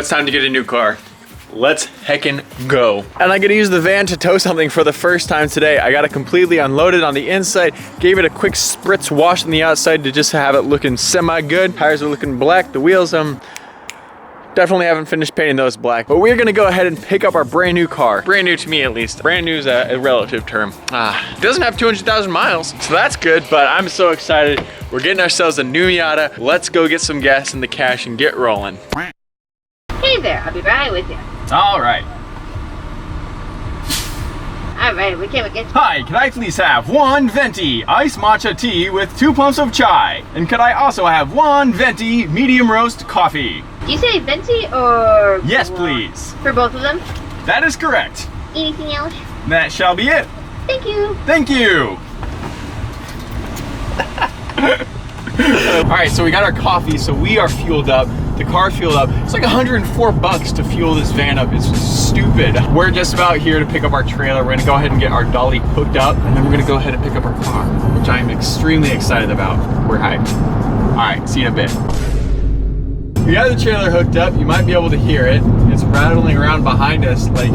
it's time to get a new car. Let's heckin' go. And I gotta use the van to tow something for the first time today. I got it completely unloaded on the inside, gave it a quick spritz wash on the outside to just have it looking semi-good. Tires are looking black, the wheels, definitely haven't finished painting those black. But we're gonna go ahead and pick up our brand new car. Brand new to me at least. Brand new is a relative term. It doesn't have 200,000 miles, so that's good, but I'm so excited. We're getting ourselves a new Miata. Let's go get some gas in the cash and get rolling. Hey there, I'll be right with you. All right. All right, we can get you. Hi, can I please have one venti iced matcha tea with 2 pumps of chai? And could I also have one venti medium roast coffee? Do you say venti or? Yes, please. For both of them? That is correct. Anything else? That shall be it. Thank you. Thank you. All right, so we got our coffee, so we are fueled up. The car fueled up. It's like 104 bucks to fuel this van up. It's stupid. We're just about here to pick up our trailer. We're gonna go ahead and get our dolly hooked up, and then we're gonna go ahead and pick up our car, which I'm extremely excited about. We're hyped. All right, see you in a bit. We got the trailer hooked up. You might be able to hear it. It's rattling around behind us like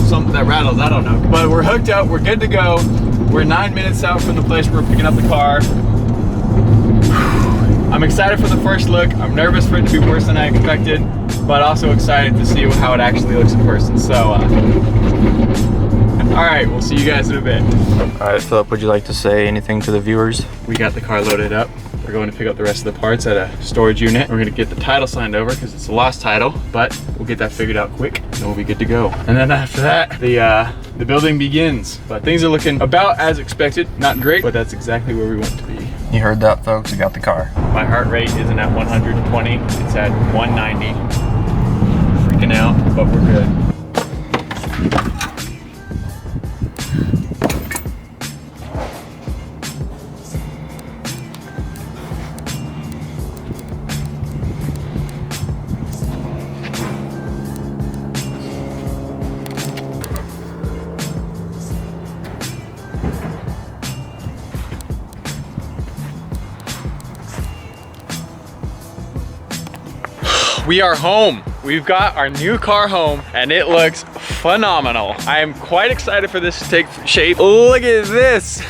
something that rattles, I don't know. But we're hooked up, we're good to go. We're 9 minutes out from the place where we're picking up the car. I'm excited for the first look. I'm nervous for it to be worse than I expected, but also excited to see how it actually looks in person. So, all right, we'll see you guys in a bit. All right, Philip, would you like to say anything to the viewers? We got the car loaded up. We're going to pick up the rest of the parts at a storage unit. We're gonna get the title signed over because it's a lost title, but we'll get that figured out quick and we'll be good to go. And then after that, the building begins. But things are looking about as expected. Not great, but that's exactly where we want to be. You heard that, folks. We got the car. My heart rate isn't at 120, it's at 190. Freaking out, but we're good. We are home. We've got our new car home and it looks phenomenal. I am quite excited for this to take shape. Look at this.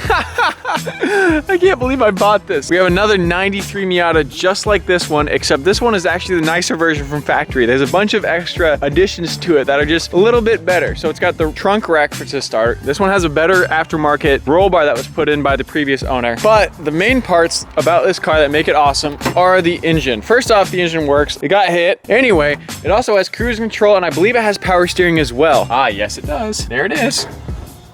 I can't believe I bought this. We have another 93 Miata just like this one, except this one is actually the nicer version from factory. There's a bunch of extra additions to it that are just a little bit better. So it's got the trunk rack to start. This one has a better aftermarket roll bar that was put in by the previous owner. But the main parts about this car that make it awesome are the engine. First off, the engine works. It got hit. Anyway, it also has cruise control and I believe it has power steering as well. Ah, yes it does. There it is.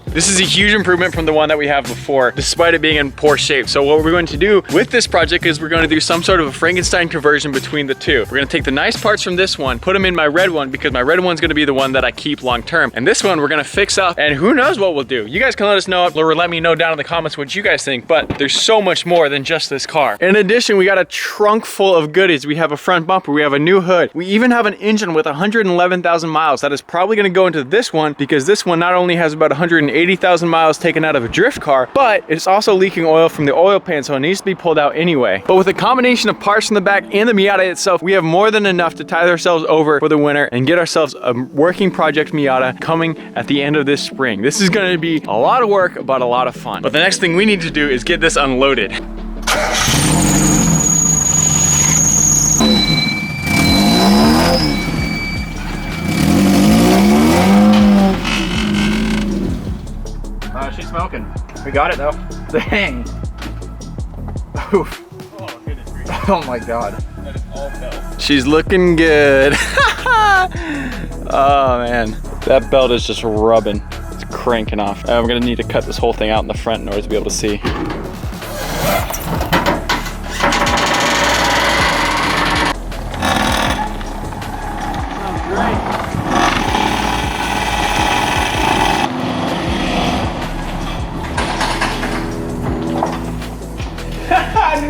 This is a huge improvement from the one that we have before, despite it being in poor shape. So what we're going to do with this project is we're going to do some sort of a Frankenstein conversion between the two. We're going to take the nice parts from this one, put them in my red one, because my red one's going to be the one that I keep long term. And this one we're going to fix up, and who knows what we'll do. You guys can let us know, or let me know down in the comments what you guys think, but there's so much more than just this car. In addition, we got a trunk full of goodies. We have a front bumper, we have a new hood. We even have an engine with 111,000 miles. That is probably going to go into this one, because this one not only has about 180,000 miles taken out of a drift car, but it's also leaking oil from the oil pan, so it needs to be pulled out anyway. But with a combination of parts from the back and the Miata itself, we have more than enough to tide ourselves over for the winter and get ourselves a working project Miata coming at the end of this spring. This is going to be a lot of work, but a lot of fun. But the next thing we need to do is get this unloaded. She's smoking. We got it though. Dang. Oof. Oh, goodness gracious. Oh my god. That is all belt. She's looking good. Oh man, that belt is just rubbing. It's cranking off. I'm gonna need to cut this whole thing out in the front in order to be able to see.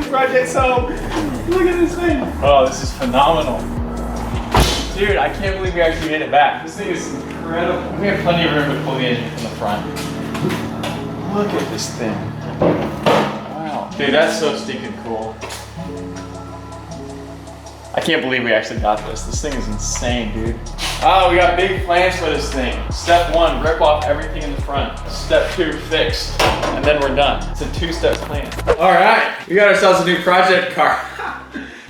Project, so look at this thing. Oh, this is phenomenal. Dude, I can't believe we actually made it back. This thing is incredible. We have plenty of room to pull the engine from the front. Look at this thing. Wow. Dude, that's so stinking cool. I can't believe we actually got this. This thing is insane, dude. Oh, we got big plans for this thing. Step 1, rip off everything in the front. Step 2, fix. And then we're done. It's a 2-step plan. All right, we got ourselves a new project car.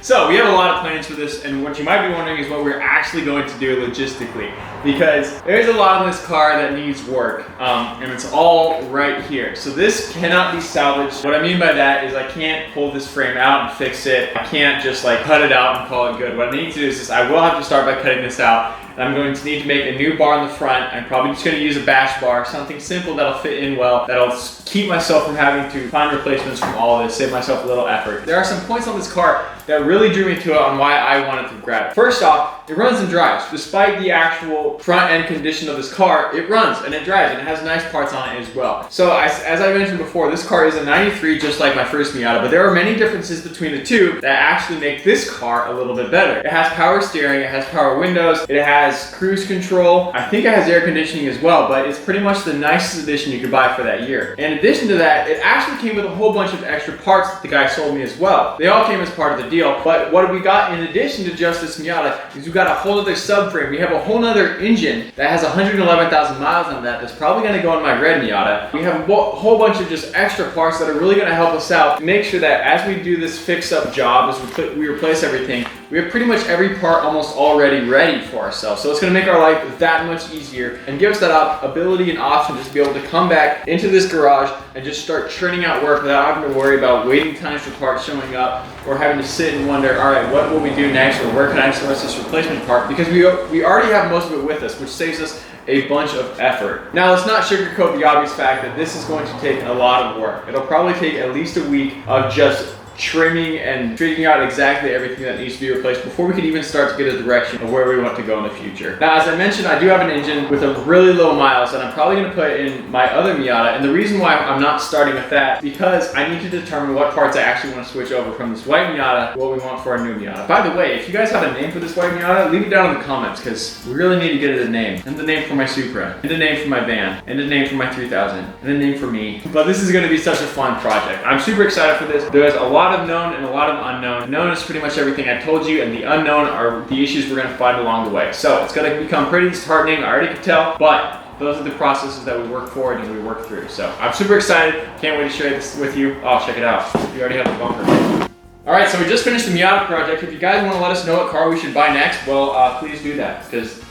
So we have a lot of plans for this, and what you might be wondering is what we're actually going to do logistically, because there's a lot in this car that needs work, and it's all right here. So this cannot be salvaged. What I mean by that is I can't pull this frame out and fix it. I can't just like cut it out and call it good. What I need to do is this, I will have to start by cutting this out. And I'm going to need to make a new bar in the front. I'm probably just going to use a bash bar, something simple that'll fit in well, that'll keep myself from having to find replacements from all of this, save myself a little effort. There are some points on this car that really drew me to it on why I wanted to grab it. First off, it runs and drives. Despite the actual front end condition of this car, it runs and it drives, and it has nice parts on it as well. So as I mentioned before, this car is a 93 just like my first Miata, but there are many differences between the two that actually make this car a little bit better. It has power steering, it has power windows, it has cruise control. I think it has air conditioning as well, but it's pretty much the nicest addition you could buy for that year. In addition to that, it actually came with a whole bunch of extra parts that the guy sold me as well. They all came as part of the deal, but what we got in addition to just this Miata is we got a whole other subframe. We have a whole other engine that has 111,000 miles on that that's probably going to go in my red Miata. We have a whole bunch of just extra parts that are really going to help us out to make sure that as we do this fix-up job, as we replace everything, we have pretty much every part almost already ready for ourselves. So it's going to make our life that much easier and give us that ability and option just to be able to come back into this garage and just start churning out work without having to worry about waiting times for parts showing up or having to sit and wonder, all right, what will we do next, or where can I source this replacement part? Because we already have most of it with us, which saves us a bunch of effort. Now, let's not sugarcoat the obvious fact that this is going to take a lot of work. It'll probably take at least a week of just trimming and figuring out exactly everything that needs to be replaced before we can even start to get a direction of where we want to go in the future. Now, as I mentioned, I do have an engine with a really low miles that I'm probably going to put in my other Miata, and the reason why I'm not starting with that because I need to determine what parts I actually want to switch over from this white Miata to what we want for our new Miata. By the way, if you guys have a name for this white Miata, leave it down in the comments because we really need to get it a name. And the name for my Supra, and the name for my van, and the name for my 3000, and the name for me. But this is going to be such a fun project. I'm super excited for this. There's a lot of known and a lot of unknown. Known is pretty much everything I told you, and the unknown are the issues we're going to find along the way. So it's going to become pretty disheartening, I already can tell, but those are the processes that we work forward and we work through. So I'm super excited. Can't wait to share this with you. Oh, check it out. We already have the bumper. All right, so we just finished the Miata project. If you guys want to let us know what car we should buy next, well, please do that because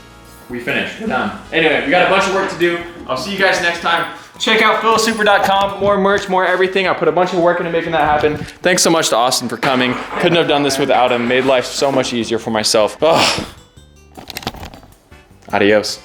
we finished. We're done. Anyway, we got a bunch of work to do. I'll see you guys next time. Check out philsupra.com, more merch, more everything. I put a bunch of work into making that happen. Thanks so much to Austin for coming. Couldn't have done this without him. Made life so much easier for myself. Oh. Adios.